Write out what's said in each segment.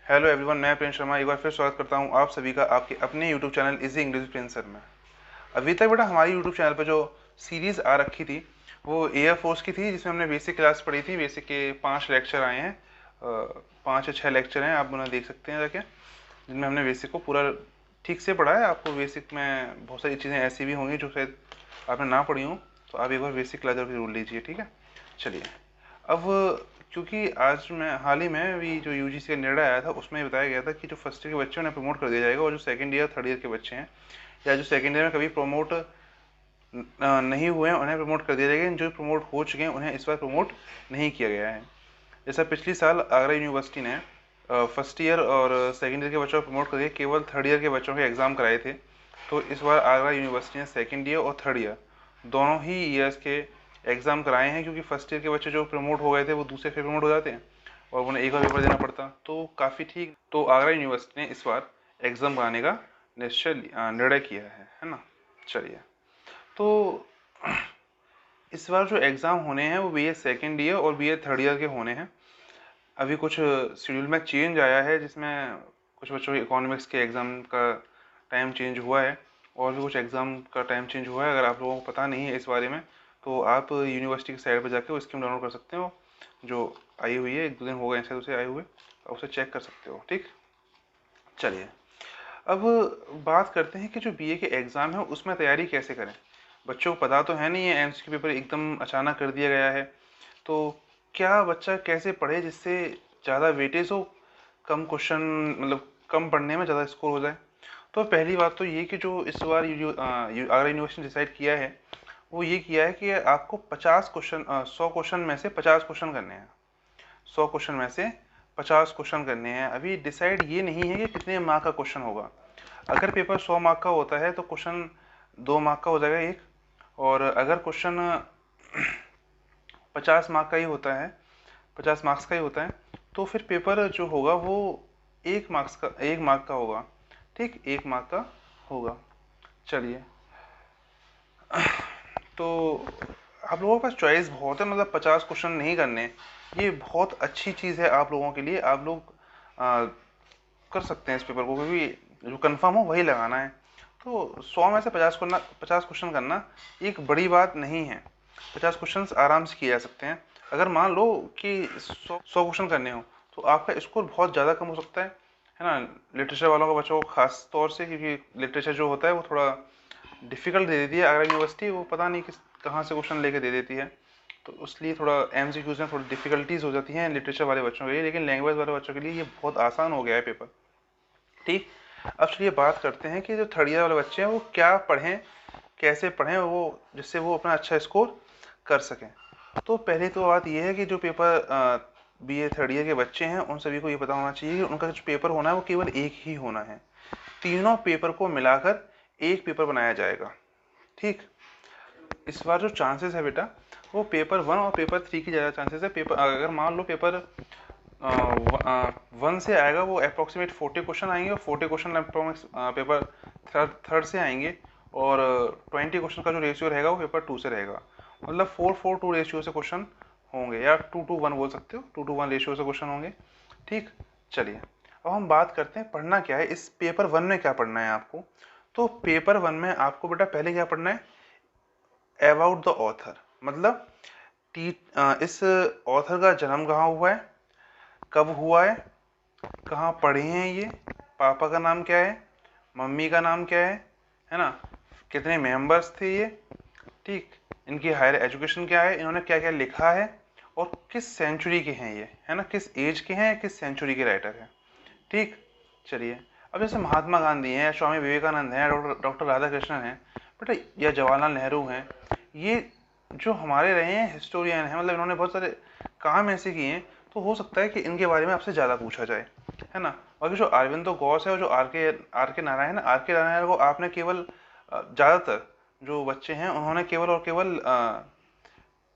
Hello everyone, मैं Prince Sharma एक बार फिर स्वागत करता हूं आप सभी का आपके अपने YouTube channel easy English Prince sir में। अभी तक बेटा हमारी यूट्यूब चैनल पर जो सीरीज़ आ रखी थी वो एयरफोर्स की थी, जिसमें हमने बेसिक क्लास पढ़ी थी। बेसिक के 5 लेक्चर आए हैं, 5 या 6 लेक्चर हैं, आप उन्हें देख सकते हैं जाके, जिनमें हमने बेसिक को पूरा ठीक से पढ़ा है। आपको बेसिक में बहुत सारी चीज़ें ऐसी भी होंगी जो शायद आपने ना पढ़ी हूँ, तो आप एक बार बेसिक क्लास जरूर लीजिए, ठीक है। चलिए, अब क्योंकि आज मैं हाल ही में अभी जो यूजीसी का निर्णय आया था उसमें बताया गया था कि जो फर्स्ट ईयर के बच्चे हैं उन्हें प्रमोट कर दिया जाएगा, और जो सेकंड ईयर थर्ड ईयर के बच्चे हैं या जो सेकंड ईयर में कभी प्रमोट नहीं हुए हैं उन्हें प्रमोट कर दिया जाएगा। जो प्रमोट हो चुके हैं उन्हें इस बार प्रमोट नहीं किया गया है। जैसा पिछली साल आगरा यूनिवर्सिटी ने फर्स्ट ईयर और सेकेंड ईयर के बच्चों को प्रमोट करके केवल थर्ड ईयर के बच्चों के एग्ज़ाम कराए थे, तो इस बार आगरा यूनिवर्सिटी ने सेकेंड ईयर और थर्ड ईयर दोनों ही ईयर्स के एग्ज़ाम कराए हैं। क्योंकि फर्स्ट ईयर के बच्चे जो प्रमोट हो गए थे वो दूसरे फिर प्रमोट हो जाते हैं और उन्हें एक बार पेपर देना पड़ता, तो काफ़ी ठीक। तो आगरा यूनिवर्सिटी ने इस बार एग्ज़ाम कराने का निर्णय किया है ना। चलिए, तो इस बार जो एग्ज़ाम होने हैं वो बीए सेकेंड ईयर और बीए थर्ड ईयर के होने हैं। अभी कुछ शेड्यूल में चेंज आया है, जिसमें कुछ बच्चों के इकोनॉमिक्स के एग्ज़ाम का टाइम चेंज हुआ है और भी कुछ एग्ज़ाम का टाइम चेंज हुआ है। अगर आप लोगों को पता नहीं है इस बारे में तो आप यूनिवर्सिटी की साइट पर जाके वो स्कीम डाउनलोड कर सकते हो, जो आई हुई है, 1-2 दिन हो गए शायद उसे आए हुए, आप उसे चेक कर सकते हो, ठीक। चलिए, अब बात करते हैं कि जो बीए के एग्ज़ाम है उसमें तैयारी कैसे करें। बच्चों को पता तो है नहीं है, एमसीक्यू पेपर एकदम अचानक कर दिया गया है, तो क्या बच्चा कैसे पढ़े जिससे ज़्यादा वेटेज हो, कम क्वेश्चन मतलब कम पढ़ने में ज़्यादा स्कोर हो जाए। तो पहली बात तो ये कि जो इस बार आगरा यूनिवर्सिटी ने डिसाइड किया है वो ये किया है कि आपको 50 क्वेश्चन 100 क्वेश्चन में से 50 क्वेश्चन करने हैं। 100 क्वेश्चन में से 50 क्वेश्चन करने हैं। अभी डिसाइड ये नहीं है कि कितने मार्क का क्वेश्चन होगा। अगर पेपर 100 मार्क का होता है तो क्वेश्चन 2 मार्क का हो जाएगा एक, और अगर क्वेश्चन 50 मार्क का ही होता है, 50 मार्क्स का ही होता है, तो फिर पेपर जो होगा वो 1 मार्क का होगा, ठीक, 1 मार्क का होगा। चलिए, तो आप लोगों के पास चॉइस बहुत है, मतलब 50 क्वेश्चन नहीं करने, ये बहुत अच्छी चीज़ है आप लोगों के लिए। आप लोग कर सकते हैं इस पेपर को, क्योंकि जो कंफर्म हो वही लगाना है। तो 100 में से 50 क्वेश्चन करना एक बड़ी बात नहीं है। 50 क्वेश्चन आराम से किए जा सकते हैं। अगर मान लो कि 100 क्वेश्चन करने हो तो आपका स्कोर बहुत ज़्यादा कम हो सकता है ना। लिटरेचर वालों का बच्चों को खास तौर से, क्योंकि लिटरेचर जो होता है वो थोड़ा डिफ़िकल्ट दे देती है आगरा यूनिवर्सिटी, वो पता नहीं किस कहाँ से क्वेश्चन लेके दे देती है, तो इसलिए थोड़ा एमसीक्यूज में थोड़ी डिफ़िकल्टीज हो जाती हैं लिटरेचर वाले बच्चों के लिए। लेकिन लैंग्वेज वाले बच्चों के लिए ये बहुत आसान हो गया है पेपर, ठीक। अब चलिए बात करते हैं कि जो थर्ड ईयर वाले बच्चे हैं वो क्या पढ़ें, कैसे पढ़ें वो, जिससे वो अपना अच्छा स्कोर कर सकें। तो पहले तो बात ये है कि जो पेपर बीए थर्ड ईयर के बच्चे हैं उन सभी को ये पता होना चाहिए कि उनका जो पेपर होना है वो केवल एक ही होना है। तीनों पेपर को मिलाकर एक पेपर बनाया जाएगा, ठीक। इस बार जो चांसेस है बेटा वो पेपर 1 और पेपर 3 की ज़्यादा चांसेस है। पेपर अगर मान लो पेपर 1 से आएगा वो अप्रॉक्सीमेट 40 क्वेश्चन आएंगे, और 40 क्वेश्चन पेपर थर्ड से आएंगे, और 20 क्वेश्चन का जो रेशियो रहेगा वो पेपर 2 से रहेगा। मतलब 4-4-2 रेशियो से क्वेश्चन होंगे, या 2-1 बोल सकते हो, 2-1 रेशियो से क्वेश्चन होंगे, ठीक। चलिए, अब हम बात करते हैं पढ़ना क्या है। इस पेपर 1 में क्या पढ़ना है आपको। तो पेपर 1 में आपको बेटा पहले क्या पढ़ना है, अबाउट द ऑथर, मतलब इस ऑथर का जन्म कहाँ हुआ है, कब हुआ है, कहाँ पढ़े हैं ये, पापा का नाम क्या है, मम्मी का नाम क्या है ना, कितने मेंबर्स थे ये, ठीक, इनकी हायर एजुकेशन क्या है, इन्होंने क्या क्या लिखा है, और किस सेंचुरी के हैं ये, है ना, किस एज के हैं, किस सेंचुरी के राइटर हैं, ठीक। चलिए, अब जैसे महात्मा गांधी हैं, स्वामी विवेकानंद हैं, डॉक्टर राधा कृष्णन हैं बेटा, या जवाहरलाल नेहरू हैं, ये जो हमारे रहे हैं हिस्टोरियन हैं, मतलब इन्होंने बहुत सारे काम ऐसे किए हैं, तो हो सकता है कि इनके बारे में आपसे ज़्यादा पूछा जाए, है ना। बाकी जो अरविंदो घोष है और जो आर के नारायण को आपने केवल ज़्यादातर जो बच्चे हैं उन्होंने केवल और केवल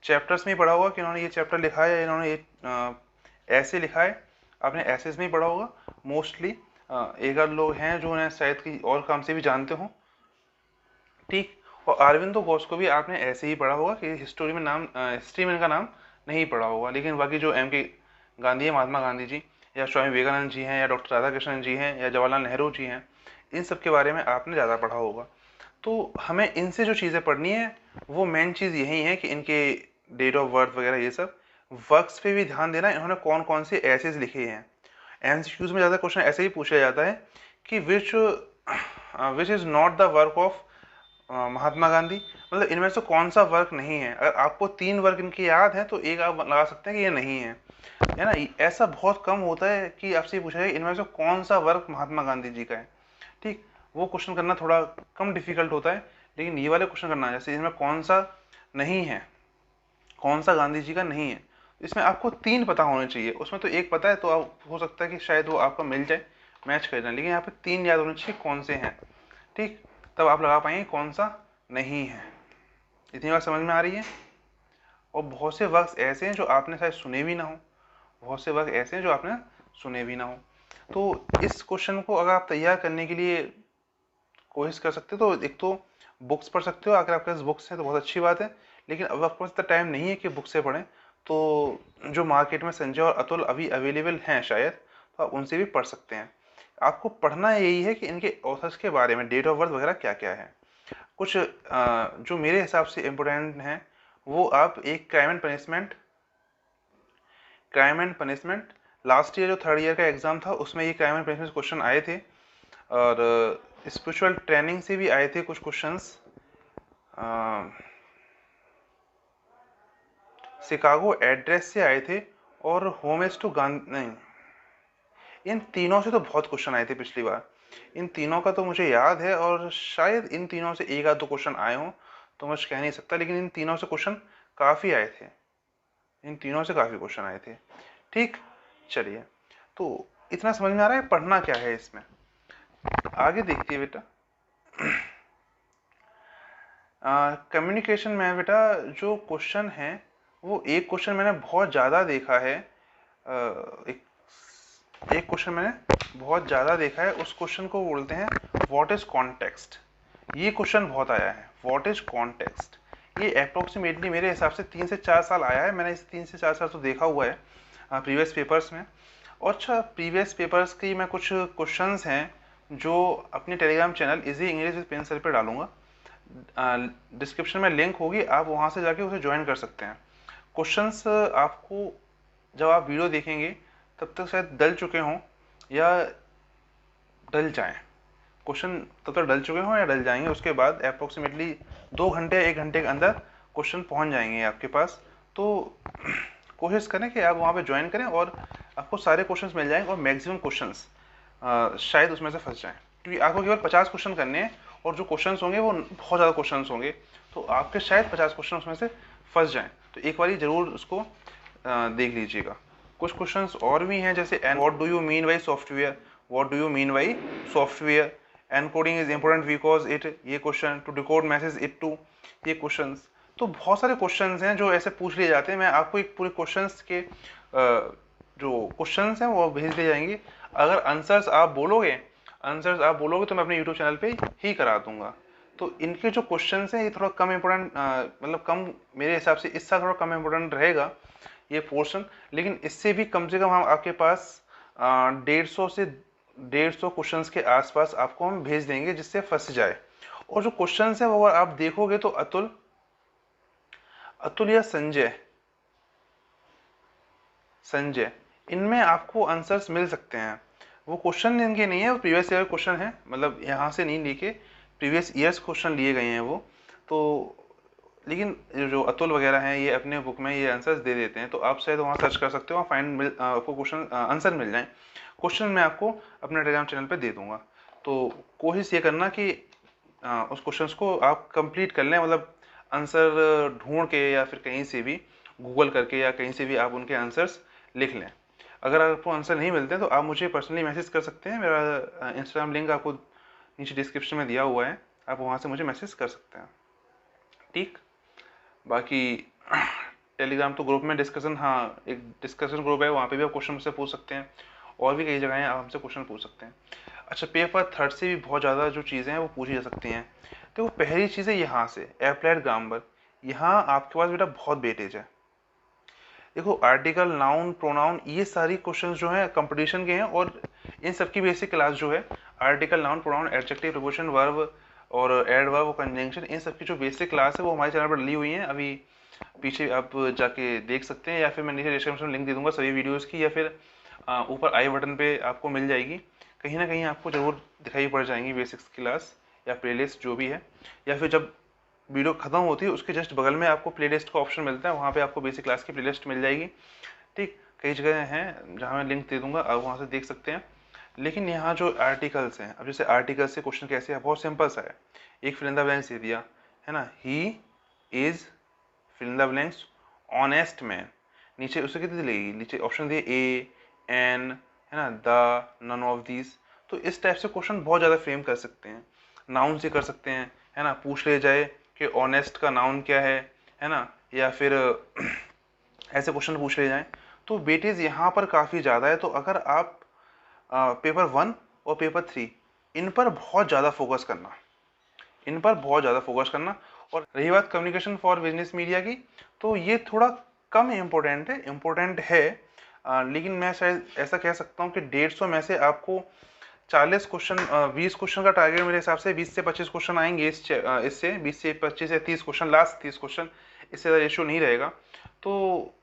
चैप्टर्स में ही पढ़ा होगा कि इन्होंने ये चैप्टर लिखा है या इन्होंने ये ऐसे लिखा है, आपने ऐसे में ही पढ़ा होगा मोस्टली। एक आध लोग हैं जो उन्हें शायद कि और काम से भी जानते हों, ठीक। और अरविंदो घोष को भी आपने ऐसे ही पढ़ा होगा कि हिस्ट्री में इनका नाम नहीं पढ़ा होगा। लेकिन बाकी जो एम के गांधी है, महात्मा गांधी जी, या स्वामी विवेकानंद जी हैं, या डॉक्टर राधाकृष्णन जी हैं, या जवाहरलाल नेहरू जी हैं, इन सब के बारे में आपने ज़्यादा पढ़ा होगा। तो हमें इनसे जो चीज़ें पढ़नी है वो मेन चीज़ यही है कि इनके डेट ऑफ बर्थ वगैरह ये सब, वर्क्स पे भी ध्यान देना, इन्होंने कौन कौन से एसेज लिखे हैं। एमसीक्यूज में ज़्यादा क्वेश्चन ऐसे ही पूछा जाता है कि which is not the work of Mahatma Gandhi, मतलब इनमें से कौन सा वर्क नहीं है। अगर आपको 3 वर्क इनके याद है तो एक आप लगा सकते हैं कि ये नहीं है ना। ऐसा बहुत कम होता है कि आपसे ये पूछा जाए इनमें से कौन सा वर्क महात्मा गांधी जी का है। ठीक, वो क्वेश्चन करना थोड़ा कम डिफिकल्ट होता है, लेकिन ये वाले क्वेश्चन करना, जैसे इसमें कौन सा नहीं है, कौन सा गांधी जी का नहीं है, इसमें आपको 3 पता होने चाहिए। उसमें तो एक पता है तो आप हो सकता है कि शायद वो आपका मिल जाए, मैच कर जाए, लेकिन यहाँ पे 3 याद होने चाहिए कौन से हैं। ठीक, तब आप लगा पाएंगे कौन सा नहीं है। इतनी बात समझ में आ रही है। और बहुत से वर्क्स ऐसे हैं जो आपने शायद सुने भी ना हो, बहुत से वर्क ऐसे हैं जो आपने सुने भी ना हो। तो इस क्वेश्चन को अगर आप तैयार करने के लिए कोशिश कर सकते हो तो एक तो बुक्स पढ़ सकते हो, अगर आपके पास बुक्स हैं तो बहुत अच्छी बात है, लेकिन अब आपके पास इतना टाइम नहीं है कि बुक से पढ़ें, तो जो मार्केट में संजय और अतुल अभी अवेलेबल हैं शायद, तो आप उनसे भी पढ़ सकते हैं। आपको पढ़ना यही है कि इनके ऑथर्स के बारे में डेट ऑफ बर्थ वगैरह क्या क्या है। कुछ जो मेरे हिसाब से इम्पोर्टेंट हैं वो आप एक crime and punishment, last year जो 3rd ईयर का एग्जाम था उसमें ये क्राइम एंड पनिशमेंट क्वेश्चन आए थे, और स्पिरिचुअल ट्रेनिंग से भी आए थे कुछ क्वेश्चंस, शिकागो एड्रेस से आए थे, और होमेज टू गांधी नहीं, इन तीनों से तो बहुत क्वेश्चन आए थे पिछली बार। इन तीनों का तो मुझे याद है, और शायद इन तीनों से एक आध दो क्वेश्चन आए हों, तो मैं कह नहीं सकता, लेकिन इन तीनों से क्वेश्चन काफ़ी आए थे, इन तीनों से काफ़ी क्वेश्चन आए थे। ठीक, चलिए, तो इतना समझ में आ रहा है पढ़ना क्या है इसमें। आगे देखिए बेटा, कम्युनिकेशन में बेटा जो क्वेश्चन है वो एक क्वेश्चन मैंने बहुत ज़्यादा देखा है, एक क्वेश्चन मैंने बहुत ज़्यादा देखा है, उस क्वेश्चन को बोलते हैं व्हाट इज़ कॉन्टेक्स्ट। ये क्वेश्चन बहुत आया है, व्हाट इज़ कॉन्टेक्स्ट। ये अप्रोक्सीमेटली मेरे हिसाब से 3 से 4 साल आया है, मैंने इस 3 से 4 साल तो देखा हुआ है प्रीवियस पेपर्स में। और अच्छा, प्रीवियस पेपर्स की मैं कुछ क्वेश्चंस हैं जो अपने Telegram channel easy English with pencil पे डालूंगा, डिस्क्रिप्शन में लिंक होगी, आप वहाँ से जाके उसे ज्वाइन कर सकते हैं। क्वेश्चंस आपको जब आप वीडियो देखेंगे तब तक शायद डल चुके हों या डल जाएं, क्वेश्चन तब तक डल चुके हों या डल जाएंगे, उसके बाद अप्रोक्सीमेटली 2 घंटे 1 घंटे के अंदर क्वेश्चन पहुंच जाएंगे आपके पास। तो कोशिश करें कि आप वहाँ पे ज्वाइन करें और आपको सारे क्वेश्चंस मिल जाएंगे, और मैक्सिमम क्वेश्चंस शायद उसमें से फंस जाएं, क्योंकि आपको केवल 50 क्वेश्चन करने हैं, और जो क्वेश्चंस होंगे वो बहुत ज़्यादा क्वेश्चंस होंगे, तो आपके शायद 50 क्वेश्चन उसमें से फंस जाएं। तो एक बार ज़रूर उसको देख लीजिएगा। कुछ क्वेश्चंस और भी हैं, जैसे what do you mean by software, what do you mean by software, encoding is important because it, ये question, to decode message it to, ये क्वेश्चंस। तो बहुत सारे क्वेश्चंस हैं जो ऐसे पूछ लिए जाते हैं। मैं आपको एक पूरे क्वेश्चंस के जो क्वेश्चंस हैं वो भेज दिए जाएंगे, अगर आंसर्स आप बोलोगे तो मैं अपने यूट्यूब चैनल पे ही करा दूंगा। तो इनके जो क्वेश्चंस हैं ये थोड़ा कम इम्पोर्टेंट, मतलब कम, मेरे हिसाब से इस साल थोड़ा कम इम्पोर्टेंट रहेगा ये पोर्शन, लेकिन इससे भी कम से कम हम आपके पास 150 से 150 क्वेश्चंस के आसपास आपको हम भेज देंगे जिससे फंस जाए। और जो क्वेश्चंस हैं वो अगर आप देखोगे तो अतुल या संजय, इनमें आपको आंसर्स मिल सकते हैं। वो क्वेश्चन इनके नहीं है, वो प्रीवियस ईयर क्वेश्चन है, मतलब यहाँ से नहीं लेके प्रीवियस ईयर्स क्वेश्चन लिए गए हैं वो। तो लेकिन जो अतुल वगैरह हैं ये अपने बुक में ये आंसर्स दे देते हैं, तो आप शायद वहाँ सर्च कर सकते हो, आपको क्वेश्चन आंसर मिल जाए। क्वेश्चन मैं आपको अपने टेलीग्राम चैनल पे दे दूंगा। तो कोशिश ये करना कि उस क्वेश्चंस को आप कंप्लीट कर लें, मतलब आंसर ढूंढ के या फिर कहीं से भी गूगल करके या कहीं से भी आप उनके आंसर्स लिख लें। अगर आपको आंसर नहीं मिलते तो आप मुझे पर्सनली मैसेज कर सकते हैं, मेरा इंस्टाग्राम लिंक आपको नीचे डिस्क्रिप्शन में दिया हुआ है, आप वहाँ से मुझे मैसेज कर सकते हैं। ठीक, बाकी टेलीग्राम तो ग्रुप में डिस्कशन, हाँ एक डिस्कशन ग्रुप है, वहाँ पे भी आप क्वेश्चन मुझसे पूछ सकते हैं, और भी कई जगह हैं आप हमसे क्वेश्चन पूछ सकते हैं। अच्छा, पेपर 3rd से भी बहुत ज़्यादा जो चीज़ें हैं वो पूछी जा सकती हैं। तो पहली चीज़ है यहाँ से अप्लाइड ग्रामर, यहाँ आपके पास बेटा बहुत वेटेज है। देखो आर्टिकल, नाउन, प्रोनाउन, ये सारी क्वेश्चंस जो हैं कंपटीशन के हैं, और इन सब की बेसिक क्लास जो है article, noun, pronoun, adjective, preposition, verb और एडवर्ब और कंजंक्शन, इन सब की जो बेसिक क्लास है वो हमारे चैनल पर डली हुई है। अभी पीछे आप जाके देख सकते हैं, या फिर मैं नीचे डिस्क्रिप्शन में लिंक दे दूंगा सभी वीडियोस की, या फिर ऊपर आई बटन पे आपको मिल जाएगी। कहीं ना कहीं आपको ज़रूर दिखाई पड़ जाएंगी बेसिक्स क्लास या प्लेलिस्ट जो भी है, या फिर जब वीडियो खत्म होती है उसके जस्ट बगल में आपको प्लेलिस्ट का ऑप्शन मिलता है, वहाँ पे आपको बेसिक क्लास की प्लेलिस्ट मिल जाएगी। ठीक, कई जगह हैं जहाँ मैं लिंक दे दूंगा, आप वहाँ से देख सकते हैं। लेकिन यहाँ जो आर्टिकल्स हैं, अब जैसे आर्टिकल्स से क्वेश्चन कैसे है, बहुत सिंपल सा है। एक फिल इन द ब्लैंक्स दे दिया है ना, he is fill in the blanks honest man, नीचे उससे कितनी लगेगी, नीचे ऑप्शन दिए ए, एन, है ना, द, नन ऑफ दीज। तो इस टाइप से क्वेश्चन बहुत ज़्यादा फ्रेम कर सकते हैं। नाउन से कर सकते हैं, है ना, पूछ ले जाए कि ऑनेस्ट का नाउन क्या है ना, या फिर ऐसे क्वेश्चन पूछ ले जाएं। तो वेटेज यहाँ पर काफ़ी ज़्यादा है। तो अगर आप पेपर 1 और पेपर 3 इन पर बहुत ज़्यादा फोकस करना, इन पर बहुत ज़्यादा फोकस करना। और रही बात कम्युनिकेशन फॉर बिजनेस मीडिया की, तो ये थोड़ा कम इम्पोर्टेंट है, इम्पोर्टेंट है, लेकिन मैं शायद ऐसा कह सकता हूँ कि 150 में से आपको 40 क्वेश्चन, 20 क्वेश्चन का टारगेट मेरे हिसाब से 20 से 25 क्वेश्चन आएंगे इससे 20 से 25 या 30 क्वेश्चन, लास्ट 30 क्वेश्चन, इससे ज़्यादा रेशियो नहीं रहेगा। तो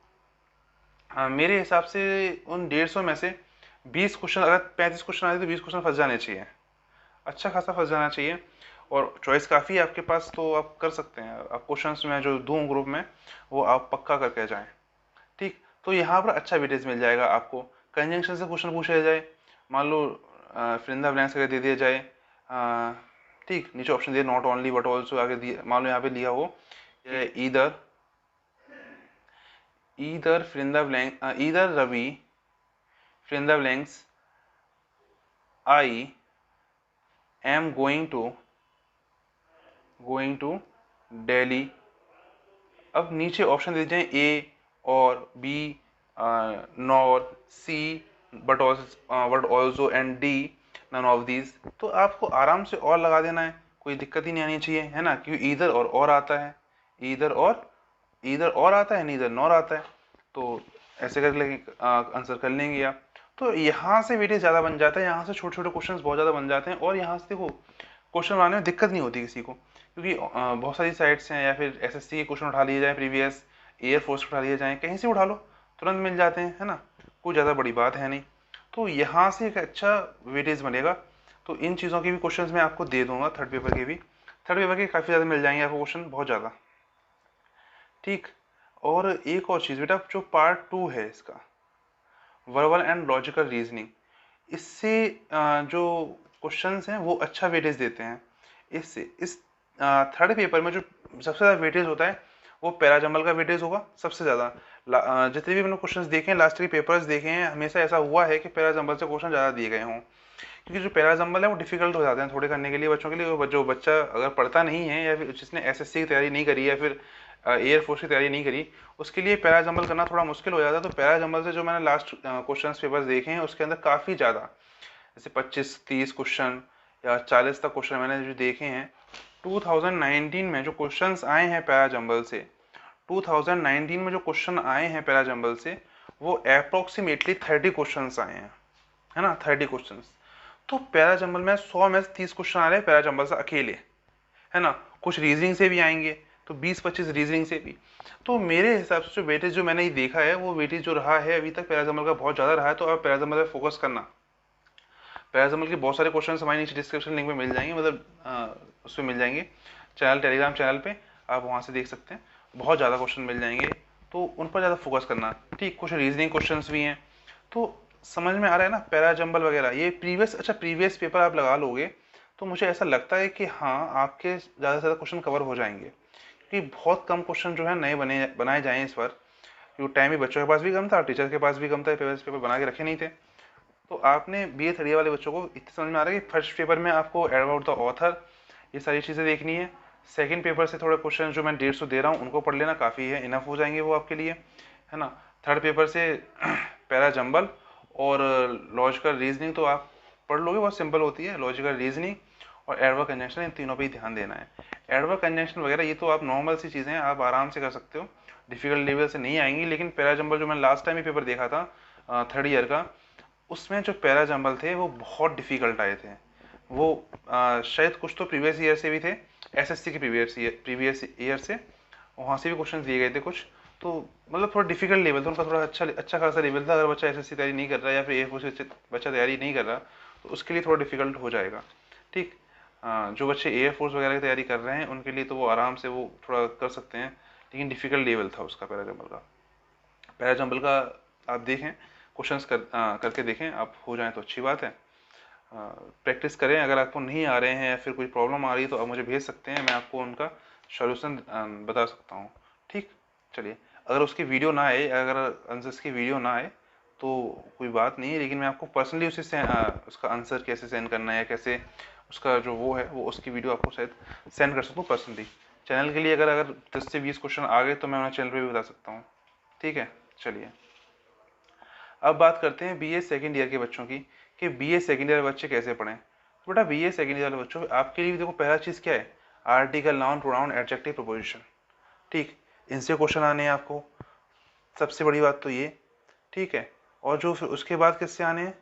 मेरे हिसाब से उन 150 में से 20 क्वेश्चन, अगर 35 क्वेश्चन आए तो 20 क्वेश्चन फंस जाने चाहिए, अच्छा खासा फंस जाना चाहिए। और चॉइस काफ़ी है आपके पास, तो आप कर सकते हैं। आप क्वेश्चंस में जो दूँ ग्रुप में, वो आप पक्का करके जाएं। ठीक, तो यहाँ पर अच्छा वेटेज मिल जाएगा आपको। कंजंक्शन से क्वेश्चन पूछा जाए, मान लो फिल इन द ब्लैंक्स अगर दे दिया जाए, ठीक, नीचे ऑप्शन दिए नॉट ओनली बट ऑल्सो, आगे दिया, मान लो यहाँ पे लिया हो either, either fill in the blank, either Ravi fill in the blanks I am going to Delhi। अब नीचे ऑप्शन दे जाए ए और B, nor, C, but also and D, none of these. तो आपको आराम से और लगा देना है, कोई दिक्कत ही नहीं आनी चाहिए, है ना, क्योंकि ईदर और आता है, ईदर और आता है, नीदर नॉर आता है। तो ऐसे कर लेंगे, आंसर कर लेंगे आप। तो यहाँ से वेटेज ज़्यादा बन जाता है, यहाँ से छोटे छोटे क्वेश्चन बहुत ज़्यादा बन जाते हैं, और यहाँ से देखो क्वेश्चन बनाने में दिक्कत नहीं होती किसी को, क्योंकि बहुत सारी साइट्स हैं, या फिर एसएससी के क्वेश्चन उठा लिए जाए, प्रीवियस एयरफोर्स उठा लिए जाए, कहीं से उठा लो तुरंत मिल जाते हैं, है ना, कोई ज़्यादा बड़ी बात है नहीं। तो यहाँ से एक अच्छा वेटेज बनेगा। तो इन चीज़ों के भी क्वेश्चन मैं आपको दे दूंगा, थर्ड पेपर के भी, थर्ड पेपर के काफ़ी ज़्यादा मिल जाएंगे आपको क्वेश्चन, बहुत ज़्यादा। ठीक, और एक और चीज़ बेटा, जो पार्ट 2 है इसका, वर्बल एंड लॉजिकल रीजनिंग, इससे जो क्वेश्चंस हैं वो अच्छा वेटेज देते हैं। इससे इस थर्ड पेपर में जो सबसे ज़्यादा वेटेज होता है वो पैराजंबल का वेटेज होगा सबसे ज़्यादा। जितने भी मैंने क्वेश्चंस देखे हैं, लास्ट के पेपर्स देखे हैं, हमेशा ऐसा हुआ है कि पैराजंबल से क्वेश्चन ज़्यादा दिए गए हों, क्योंकि जो पैराजंबल है वो डिफिकल्ट हो जाते हैं थोड़े करने के लिए बच्चों के लिए। और जो बच्चा अगर पढ़ता नहीं है, या फिर जिसने एसएससी की तैयारी नहीं करी, या फिर एयरफोर्स की तैयारी नहीं करी, उसके लिए पैराजंबल करना थोड़ा मुश्किल हो जाता है। तो पैराजंबल से जो मैंने लास्ट क्वेश्चन पेपर्स देखे हैं, उसके अंदर काफ़ी ज़्यादा, जैसे 25-30 क्वेश्चन या 40 तक क्वेश्चन मैंने जो देखे हैं 2019 में, जो क्वेश्चंस आए हैं पैराजंबल से, 2019 में जो क्वेश्चन आए हैं पैराजंबल से, वो अप्रोक्सीमेटली 30 क्वेश्चंस आए हैं, है ना, 30 क्वेश्चंस। तो पैराजंबल में 100 में से 30 क्वेश्चन आ रहे हैं पैराजंबल से अकेले, है ना, कुछ रीजनिंग से भी आएंगे, तो 20-25 रीजनिंग से भी। तो मेरे हिसाब से जो वेटेज जो मैंने ये देखा है, वो वेटेज जो रहा है अभी तक पैराजंबल का बहुत ज़्यादा रहा है। तो आप पैराजंबल पर फोकस करना। पैराजंबल के बहुत सारे क्वेश्चन हमारे नीचे डिस्क्रिप्शन लिंक में मिल जाएंगे, मतलब उसमें मिल जाएंगे, चैनल, टेलीग्राम चैनल पे आप वहाँ से देख सकते हैं, बहुत ज़्यादा क्वेश्चन मिल जाएंगे, तो उन पर ज़्यादा फोकस करना। ठीक, कुछ रीजनिंग क्वेश्चन भी हैं। तो समझ में आ रहा है ना, पैराजंबल वगैरह ये प्रीवियस पेपर आप लगा लोगे, तो मुझे ऐसा लगता है कि हाँ, आपके ज़्यादा से ज़्यादा क्वेश्चन कवर हो जाएंगे, क्योंकि बहुत कम क्वेश्चन जो है नए बनाए जाए इस बार, क्योंकि टाइम भी बच्चों के पास भी कम था, टीचर के पास भी कम था, पेपर बना के रखे नहीं थे। तो आपने BA थर्ड ईयर वाले बच्चों को इतनी समझ में आ रहा है कि फर्स्ट पेपर में आपको अबाउट द ऑथर ये सारी चीज़ें देखनी है। सेकंड पेपर से थोड़े क्वेश्चन जो मैं 150 दे रहा हूँ उनको पढ़ लेना, काफ़ी है, इनफ हो जाएंगे वो आपके लिए, है ना। थर्ड पेपर से पैराजंबल और लॉजिकल रीजनिंग तो आप पढ़ लोगे, बहुत सिंपल होती है लॉजिकल रीजनिंग। और एडवर्ब कंजंक्शन, इन तीनों पे ही ध्यान देना है। एडवर्ब कंजंक्शन वगैरह ये तो आप नॉर्मल सी चीज़ें हैं, आप आराम से कर सकते हो, डिफिकल्ट लेवल से नहीं आएंगी। लेकिन पैरा जंबल जो मैंने लास्ट टाइम ही पेपर देखा था 3rd ईयर का, उसमें जो पैरा जंबल थे वो बहुत डिफिकल्ट आए थे। वो शायद कुछ तो प्रीवियस ईयर से भी थे, एसएससी के प्रीवियस ईयर से, वहाँ से भी क्वेश्चन दिए गए थे कुछ। तो मतलब थोड़ा डिफिकल्ट लेवल था उनका, थोड़ा अच्छा खासा लेवल था। अगर बच्चा एसएससी तैयारी नहीं कर रहा या फिर एयरफोर्स से बच्चा तैयारी नहीं कर रहा तो उसके लिए थोड़ा डिफिकल्ट हो जाएगा। ठीक, जो बच्चे एयरफोर्स वगैरह की तैयारी कर रहे हैं उनके लिए तो वो आराम से वो थोड़ा कर सकते हैं, लेकिन डिफिकल्ट लेवल था उसका पैरा जंबल का। पैरा जंबल का आप देखें, क्वेश्चंस करके देखें, आप हो जाएं तो अच्छी बात है। प्रैक्टिस करें। अगर आपको नहीं आ रहे हैं या फिर कोई प्रॉब्लम आ रही है तो आप मुझे भेज सकते हैं, मैं आपको उनका सॉल्यूशन बता सकता हूँ। ठीक, चलिए। अगर उसकी वीडियो ना आए, अगर आंसर्स की वीडियो ना आए तो कोई बात नहीं है, लेकिन मैं आपको पर्सनली उसे उसका आंसर कैसे सेंड करना है या कैसे उसका जो वो है वो उसकी वीडियो आपको शायद सेंड कर सकूँ पर्सनली। चैनल के लिए अगर 10 से 20 क्वेश्चन आ गए तो मैं उन्हें चैनल पर भी बता सकता हूँ। ठीक है, चलिए। अब बात करते हैं बीए सेकेंड ईयर के बच्चों की, कि बीए सेकेंड ईयर बच्चे कैसे पढ़ें। तो बेटा बीए सेकेंड ईयर वाले बच्चों आपके लिए देखो, पहला चीज़ क्या है, article, noun, pronoun, adjective, preposition. ठीक, इनसे क्वेश्चन आने हैं आपको, सबसे बड़ी बात तो ये। ठीक है, और जो फिर उसके बाद किससे आने हैं,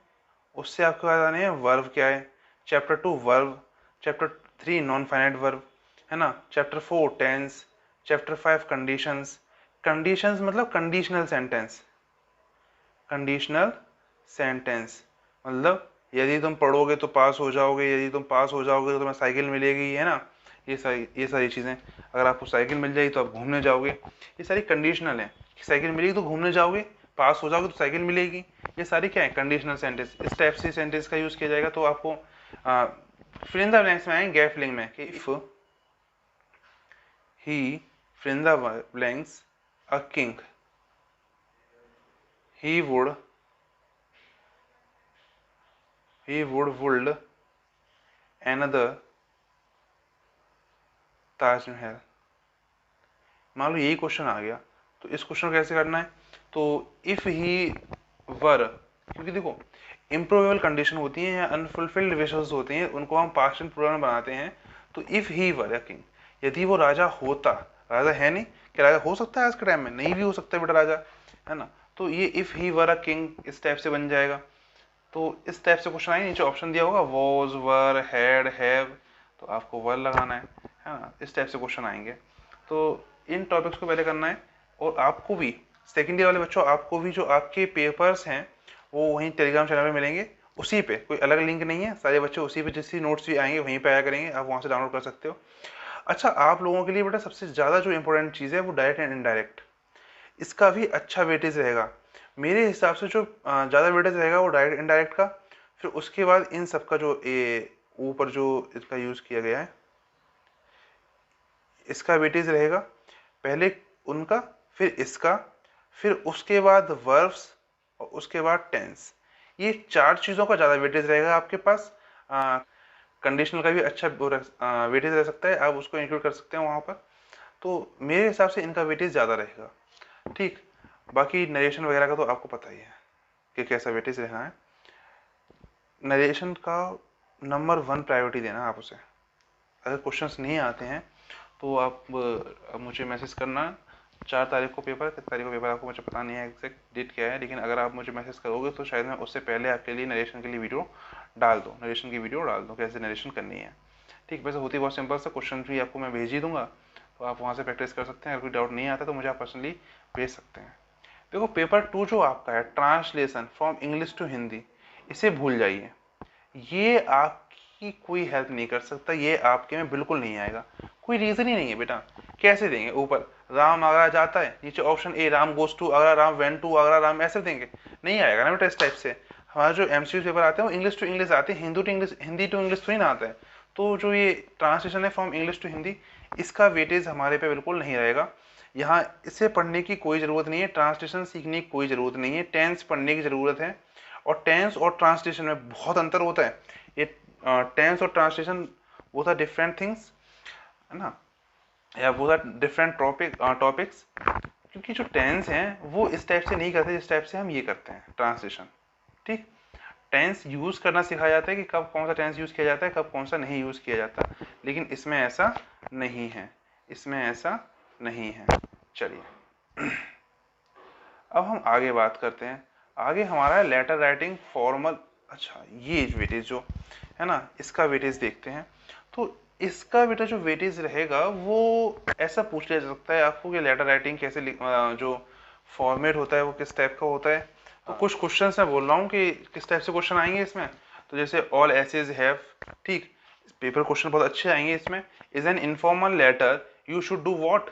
उससे आपके बाद आने हैं वर्ब क्या है, chapter 2 verb, chapter 3 non finite verb, है ना, chapter 4 tense, chapter 5 conditions. Conditions मतलब कंडीशनल सेंटेंस, कंडीशनल सेंटेंस मतलब यदि तुम पढ़ोगे तो पास हो जाओगे, यदि तुम पास हो जाओगे तो तुम्हें साइकिल मिलेगी, है ना। ये सारी चीज़ें, अगर आपको साइकिल मिल जाएगी तो आप घूमने जाओगे, ये सारी कंडीशनल है। साइकिल मिलेगी तो घूमने जाओगे, पास हो जाओगे तो साइकिल मिलेगी, ये सारी क्या है, कंडीशनल सेंटेंस। इस टाइप से सेंटेंस का यूज़ किया जाएगा। तो आपको फिल इन द ब्लैंक्स में आएंगे गैप फिलिंग में, कि if he fill in the blanks a king, he would another Taj Mahal. मान लो यही क्वेश्चन आ गया, तो इस क्वेश्चन को कैसे करना है, तो इफ ही वर, क्योंकि देखो इम्प्रोबेबल कंडीशन होती हैं या अनफुलफिल्ड विशेस होती हैं, उनको हम पास्ट एंड प्रोग्राम बनाते हैं। तो इफ ही वर या किंग, यदि वो राजा होता, राजा है नहीं, क्या राजा हो सकता है आज के टाइम में, नहीं भी हो सकता है बेटा राजा, है ना। तो ये if he were a king इस टाइप से बन जाएगा। तो इस टाइप से क्वेश्चन आएंगे, नीचे ऑप्शन दिया होगा वॉज, वर, हैड, हैव, तो आपको वर लगाना है ना। इस टाइप से क्वेश्चन आएंगे। तो इन टॉपिक्स को पहले करना है। और आपको भी सेकेंड ईयर वाले बच्चों, आपको भी जो आपके पेपर्स हैं वो वहीं टेलीग्राम चैनल पे मिलेंगे, उसी पे, कोई अलग लिंक नहीं है, सारे बच्चे उसी पे, जिससे नोट्स भी आएंगे वहीं पे आया करेंगे, आप वहाँ से डाउनलोड कर सकते हो। अच्छा, आप लोगों के लिए बेटा सबसे ज़्यादा जो इंपॉर्टेंट चीज़ है वो डायरेक्ट एंड इनडायरेक्ट, इसका भी अच्छा वेटेज रहेगा। मेरे हिसाब से जो ज़्यादा वेटेज रहेगा वो डायरेक्ट इनडायरेक्ट का, फिर उसके बाद इन सब का जो ऊपर जो इसका यूज़ किया गया है इसका वेटेज रहेगा, पहले उनका, फिर इसका, फिर उसके बाद वर्ब्स, और उसके बाद टेंस। ये 4 चीज़ों का ज़्यादा वेटेज रहेगा आपके पास। कंडीशनल का भी अच्छा वेटेज रह सकता है, आप उसको इंक्लूड कर सकते हैं वहाँ पर। तो मेरे हिसाब से इनका वेटेज ज़्यादा रहेगा। ठीक, बाकी नरेशन वगैरह का तो आपको पता ही है कि कैसा वेटेज रहना है। नरेशन का नंबर 1 प्रायोरिटी देना आप उसे। अगर क्वेश्चंस नहीं आते हैं तो आप मुझे मैसेज करना। 4 तारीख को पेपर, किस तारीख को पेपर आपको मुझे पता नहीं है एग्जैक्ट डेट क्या है, लेकिन अगर आप मुझे मैसेज करोगे तो शायद मैं उससे पहले आपके लिए नरेशन के लिए वीडियो डाल दूँ, नरेशन की वीडियो डाल दूँ कैसे नरेशन करनी है। ठीक, वैसे होती बहुत सिंपल सा, क्वेश्चन भी आपको मैं भेज ही दूँगा, तो आप वहाँ से प्रैक्टिस कर सकते हैं। अगर कोई डाउट नहीं आता तो मुझे आप पर्सनली भेज सकते हैं। देखो पेपर 2 जो आपका है, translation from English to Hindi, इसे भूल जाइए। ये आपकी कोई हेल्प नहीं कर सकता, ये आपके में बिल्कुल नहीं आएगा, कोई रीज़न ही नहीं है बेटा। कैसे देंगे, ऊपर राम आगरा जाता है, नीचे option A Ram goes to Agra, Ram went to Agra, Ram, ऐसे देंगे, नहीं आएगा ना बेटा इस टाइप से। हमारा जो एमसीक्यू पेपर आते हैं वो इंग्लिश टू इंग्लिश आते हैं, हिंदी टू इंग्लिश थोड़ी ना आता है। तो जो ये ट्रांसलेशन है फ्रॉम इंग्लिश टू हिंदी, इसका वेटेज हमारे पे बिल्कुल नहीं रहेगा। यहाँ इसे पढ़ने की कोई ज़रूरत नहीं है, ट्रांसलेशन सीखने की कोई ज़रूरत नहीं है, टेंस पढ़ने की ज़रूरत है। और टेंस और ट्रांसलेशन में बहुत अंतर होता है। ये टेंस और ट्रांसलेशन वो था डिफरेंट थिंग्स, है ना, या वो था डिफरेंट टॉपिक्स। क्योंकि जो टेंस हैं वो इस टाइप से नहीं करते जिस टाइप से हम ये करते हैं ट्रांसलेशन। ठीक, टेंस यूज़ करना सिखाया जाता है कि कब कौन सा टेंस यूज़ किया जाता है, कब कौन सा नहीं यूज़ किया जाता, लेकिन इसमें ऐसा नहीं है, इसमें ऐसा नहीं है। चलिए अब हम आगे बात करते हैं। आगे हमारा है लेटर राइटिंग फॉर्मल। अच्छा, ये वेटेज जो है ना, इसका वेटेज देखते हैं। तो इसका बेटा जो वेटेज रहेगा वो ऐसा पूछ लिया जा सकता है आपको कि लेटर राइटिंग कैसे जो फॉर्मेट होता है वो किस टाइप का होता है। तो कुछ क्वेश्चन मैं बोल रहा हूँ कि किस टाइप से क्वेश्चन आएंगे इसमें। तो जैसे ऑल एसेज हैव, ठीक, पेपर क्वेश्चन बहुत अच्छे आएंगे इसमें। Is an informal letter you should do what,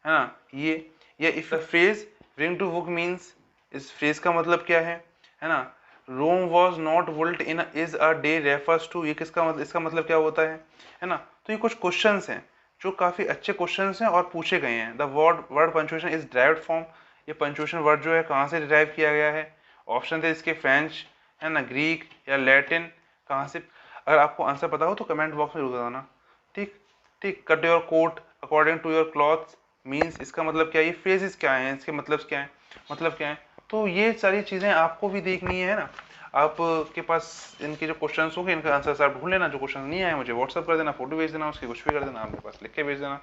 है ना, ये। या if the phrase bring to book means, इस फ्रेज का मतलब क्या है ना। Rome was not built in is a day refers to, ये किसका मतलब, इसका मतलब क्या होता है ना। तो ये कुछ क्वेश्चंस हैं जो काफी अच्छे क्वेश्चंस हैं और पूछे गए हैं। The word punctuation is derived from, ये पंचुएशन वर्ड जो है कहाँ से डिराइव किया गया है। ऑप्शन थे इसके फ्रेंच, है ना, ग्रीक या लैटिन, कहाँ से। अगर आपको आंसर पता हो तो कमेंट बॉक्स में जरूर बताना। ठीक ठीक। Cut your coat according to your cloths means, इसका मतलब क्या है, ये फ्रेजेस क्या हैं, इसके मतलब क्या है, मतलब क्या है। तो ये सारी चीज़ें आपको भी देखनी है ना। आपके पास इनके जो क्वेश्चंस होंगे इनका आंसर आप ढूंढ लेना। जो क्वेश्चन नहीं आए मुझे व्हाट्सअप कर देना, फोटो भेज देना, उसकी कुछ भी कर देना, आपके पास लिख के भेज देना,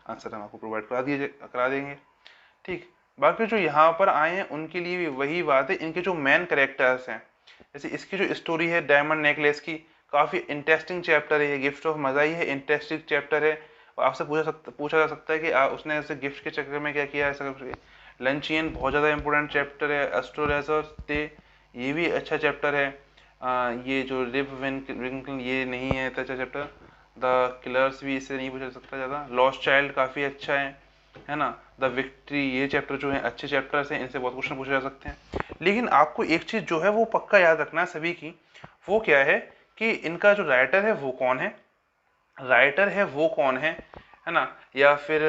आंसर हम आपको प्रोवाइड करा देंगे। ठीक। बाकी जो यहाँ पर आए हैं उनके लिए भी वही बात है। इनके जो मेन करेक्टर्स हैं, जैसे इसकी जो स्टोरी है डायमंड नेकलेस की, काफ़ी इंटरेस्टिंग चैप्टर है। गिफ्ट ऑफ मज़ाई है, इंटरेस्टिंग चैप्टर है। आपसे पूछा जा सकता है कि उसने ऐसे गिफ्ट के चक्कर में क्या किया, ऐसा लंचियन बहुत ज़्यादा इंपॉर्टेंट चैप्टर है। एस्ट्रोलेजर डे, ये भी अच्छा चैप्टर है। ये जो रिप विंकल, ये नहीं है इतना अच्छा चैप्टर। द किलर्स भी इससे नहीं पूछा जा सकता ज़्यादा। लॉस्ट चाइल्ड काफ़ी अच्छा है ना। द विक्ट्री, ये चैप्टर जो है अच्छे चैप्टर्स हैं, इनसे बहुत क्वेश्चन पूछे जा सकते हैं। लेकिन आपको एक चीज़ जो है वो पक्का याद रखना है सभी की, वो क्या है कि इनका जो राइटर है वो कौन है, राइटर है वो कौन है ना, या फिर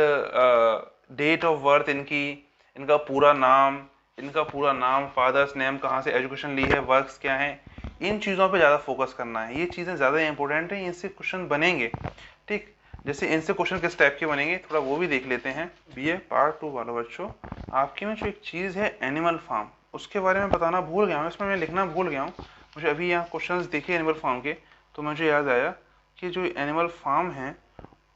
डेट ऑफ बर्थ इनकी, इनका पूरा नाम, इनका पूरा नाम, फादर्स नेम, कहाँ से एजुकेशन ली है, वर्क्स क्या हैं, इन चीज़ों पे ज़्यादा फोकस करना है। ये चीज़ें ज़्यादा इंपॉर्टेंट हैं, इनसे क्वेश्चन बनेंगे। ठीक। जैसे इनसे क्वेश्चन किस टाइप के बनेंगे थोड़ा वो भी देख लेते हैं। बीए पार्ट 2 वालों बच्चों, आपके में जो एक चीज़ है एनिमल फार्म, उसके बारे में बताना भूल गया हूँ, इसमें मैं लिखना भूल गया हूँ। मुझे अभी यहाँ क्वेश्चंस देखे एनिमल फार्म के, तो मुझे याद आया कि जो एनिमल फार्म है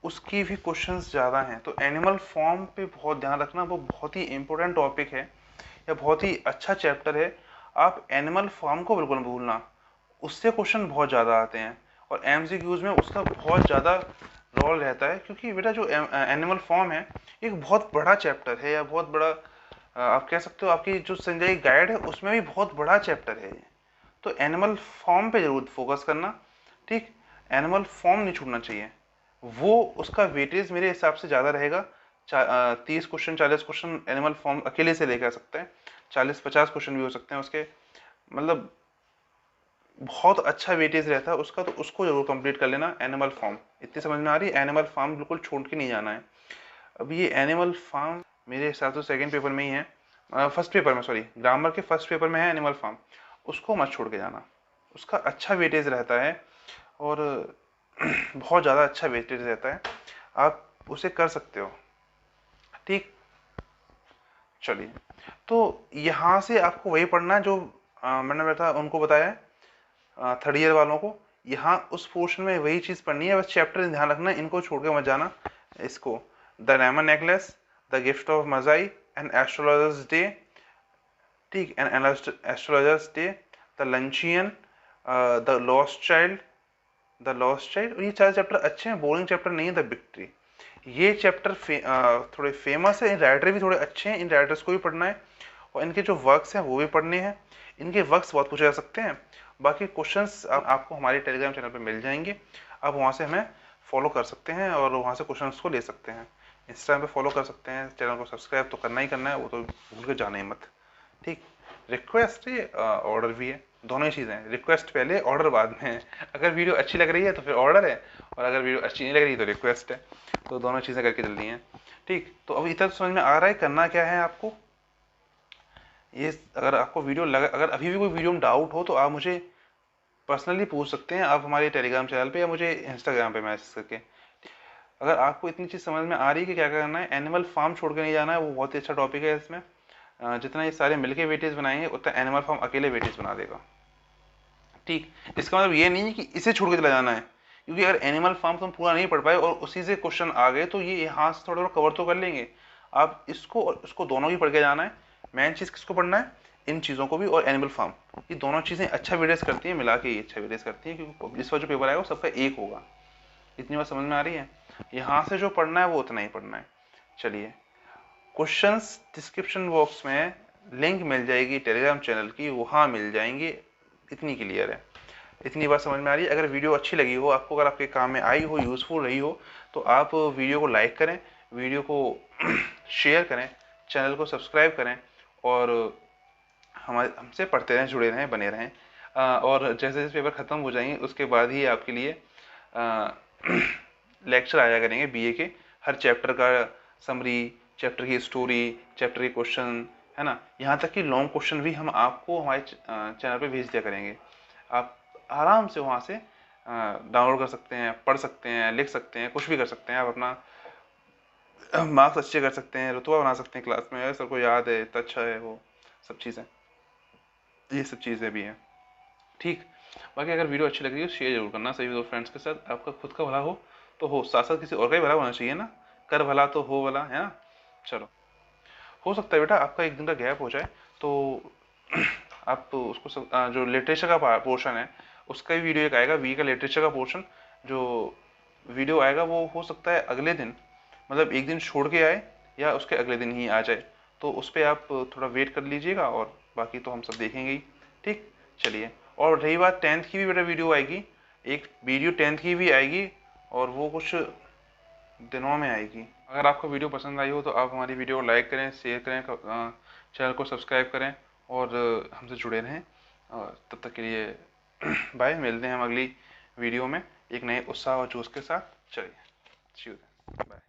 उसकी भी क्वेश्चंस ज़्यादा हैं। तो एनिमल फॉर्म पे बहुत ध्यान रखना, वो बहुत ही इंपॉर्टेंट टॉपिक है या बहुत ही अच्छा चैप्टर है। आप एनिमल फार्म को बिल्कुल भूलना, उससे क्वेश्चन बहुत ज़्यादा आते हैं और एमसीक्यूज में उसका बहुत ज़्यादा रोल रहता है। क्योंकि बेटा जो एनिमल फॉर्म है एक बहुत बड़ा चैप्टर है, या बहुत बड़ा आप कह सकते हो, आपकी जो संजय गाइड है उसमें भी बहुत बड़ा चैप्टर है। तो एनिमल फॉर्म पे जरूर फोकस करना। ठीक। एनिमल फॉर्म नहीं छूटना चाहिए, वो उसका वेटेज मेरे हिसाब से ज़्यादा रहेगा। 30 क्वेश्चन 40 क्वेश्चन एनिमल फॉर्म अकेले से लेकर आ सकते हैं, 40-50 क्वेश्चन भी हो सकते हैं उसके, मतलब बहुत अच्छा वेटेज रहता है उसका। तो उसको जरूर कंप्लीट कर लेना। एनिमल फॉर्म इतनी समझ में आ रही है, एनिमल फार्म बिल्कुल छोड़ के नहीं जाना है। अब ये एनिमल फार्म मेरे हिसाब से सेकंड पेपर में ही है, फर्स्ट पेपर में, सॉरी, ग्रामर के फर्स्ट पेपर में है एनिमल फार्म, उसको मत छोड़ के जाना। उसका अच्छा वेटेज रहता है और बहुत ज़्यादा अच्छा वेटेज रहता है, आप उसे कर सकते हो। ठीक। चलिए, तो यहाँ से आपको वही पढ़ना है जो मैंने बैठा उनको बताया, थर्ड ईयर वालों को। यहाँ उस पोर्शन में वही चीज़ पढ़नी है, बस चैप्टर ध्यान रखना है, इनको छोड़ के मत जाना। इसको the diamond necklace, the gift of Magi, and astrologer's day, ठीक, and astrologer's day, the luncheon, the lost child, the lost child. ये 4 चैप्टर अच्छे हैं, बोरिंग चैप्टर नहीं है। द विक्ट्री, ये चैप्टर थोड़े फेमस है, इन राइटर भी थोड़े अच्छे हैं, इन राइटर्स को भी पढ़ना है और इनके जो वर्क्स हैं वो भी पढ़ने हैं। इनके वर्क्स बहुत पूछे जा सकते हैं। बाकी क्वेश्चंस आपको हमारे टेलीग्राम चैनल पे मिल जाएंगे, आप वहाँ से हमें फॉलो कर सकते हैं और वहाँ से क्वेश्चंस को ले सकते हैं। इंस्टाग्राम पे फॉलो कर सकते हैं, चैनल को सब्सक्राइब तो करना ही करना है, वो तो भूल के जाना ही मत। ठीक। रिक्वेस्ट है, ऑर्डर भी है, दोनों ही चीज़ें हैं। रिक्वेस्ट पहले, ऑर्डर बाद में है। अगर वीडियो अच्छी लग रही है तो फिर ऑर्डर है, और अगर वीडियो अच्छी नहीं लग रही तो रिक्वेस्ट है। तो दोनों चीज़ें करके चलनी है। ठीक। तो अभी इतना समझ में आ रहा है करना क्या है आपको। ये अगर आपको वीडियो लगा, अगर अभी भी कोई वीडियो में डाउट हो तो आप मुझे पर्सनली पूछ सकते हैं, आप हमारे टेलीग्राम चैनल पे या मुझे इंस्टाग्राम पे मैसेज करके। अगर आपको इतनी चीज़ समझ में आ रही है कि क्या करना है, एनिमल फार्म छोड़ के नहीं जाना है, वो बहुत ही अच्छा टॉपिक है। इसमें जितना ये सारे मिलके वेटेज बनाएंगे उतना एनिमल फार्म अकेले वेटेज बना देगा। ठीक, इसका मतलब ये नहीं है कि इसे छोड़ के चला जाना है, क्योंकि अगर एनिमल फार्म तुम पूरा नहीं पढ़ पाए और उसी से क्वेश्चन आ गए तो ये यहाँ से थोड़ा थोड़ा कवर तो कर लेंगे। आप इसको और उसको दोनों ही पढ़ के जाना है। मेन चीज़ किसको पढ़ना है, इन चीज़ों को भी और एनिमल फार्म, ये दोनों चीज़ें अच्छा वेटेज करती हैं, मिला के ये अच्छा वेटेज करती हैं, क्योंकि इस बार जो पेपर आएगा वो सबका एक होगा। इतनी बात समझ में आ रही है। यहाँ से जो पढ़ना है वो उतना ही पढ़ना है। चलिए, क्वेश्चंस डिस्क्रिप्शन बॉक्स में लिंक मिल जाएगी टेलीग्राम चैनल की, वहाँ मिल जाएंगे। इतनी क्लियर है, इतनी बात समझ में आ रही है। अगर वीडियो अच्छी लगी हो आपको, अगर आपके काम में आई हो, यूज़फुल रही हो, तो आप वीडियो को लाइक करें, वीडियो को शेयर करें, चैनल को सब्सक्राइब करें और हमसे पढ़ते रहें, जुड़े रहें, बने रहें। और जैसे जैसे पेपर ख़त्म हो जाएंगे उसके बाद ही आपके लिए लेक्चर आया करेंगे बीए के, हर चैप्टर का समरी, चैप्टर की स्टोरी, चैप्टर के क्वेश्चन, है ना, यहाँ तक कि लॉन्ग क्वेश्चन भी हम आपको हमारे चैनल पे भेज दिया करेंगे। आप आराम से वहाँ से डाउनलोड कर सकते हैं, पढ़ सकते हैं, लिख सकते हैं, कुछ भी कर सकते हैं। आप अपना मार्क्स अच्छे कर सकते हैं, रुतबा बना सकते हैं क्लास में, सबको याद है, इतना अच्छा है वो सब चीज़ें, ये सब चीज़ें भी हैं। ठीक, बाकी अगर वीडियो अच्छी लग रही है शेयर जरूर करना सभी दो फ्रेंड्स के साथ। आपका खुद का भला हो तो हो, साथ साथ किसी और का भी भला होना चाहिए ना, कर भला तो हो भला, है ना। चलो, हो सकता है बेटा आपका एक दिन का गैप हो जाए, तो आप तो उसको जो लिटरेचर का पोर्शन है उसका भी वीडियो एक आएगा, वी का लिटरेचर का पोर्शन जो वीडियो आएगा वो हो सकता है अगले दिन, मतलब एक दिन छोड़ के आए या उसके अगले दिन ही आ जाए, तो उस पर आप थोड़ा वेट कर लीजिएगा और बाकी तो हम सब देखेंगे ही। ठीक, चलिए, और रही बात 10th की भी बेटा वीडियो आएगी, एक वीडियो 10th की भी आएगी और वो कुछ दिनों में आएगी। अगर आपको वीडियो पसंद आई हो तो आप हमारी वीडियो को लाइक करें, शेयर करें, चैनल को सब्सक्राइब करें और हमसे जुड़े रहें। तब तक के लिए बाय, मिलते हैं हम अगली वीडियो में एक नए उत्साह और जोश के साथ। चलिए, बाय।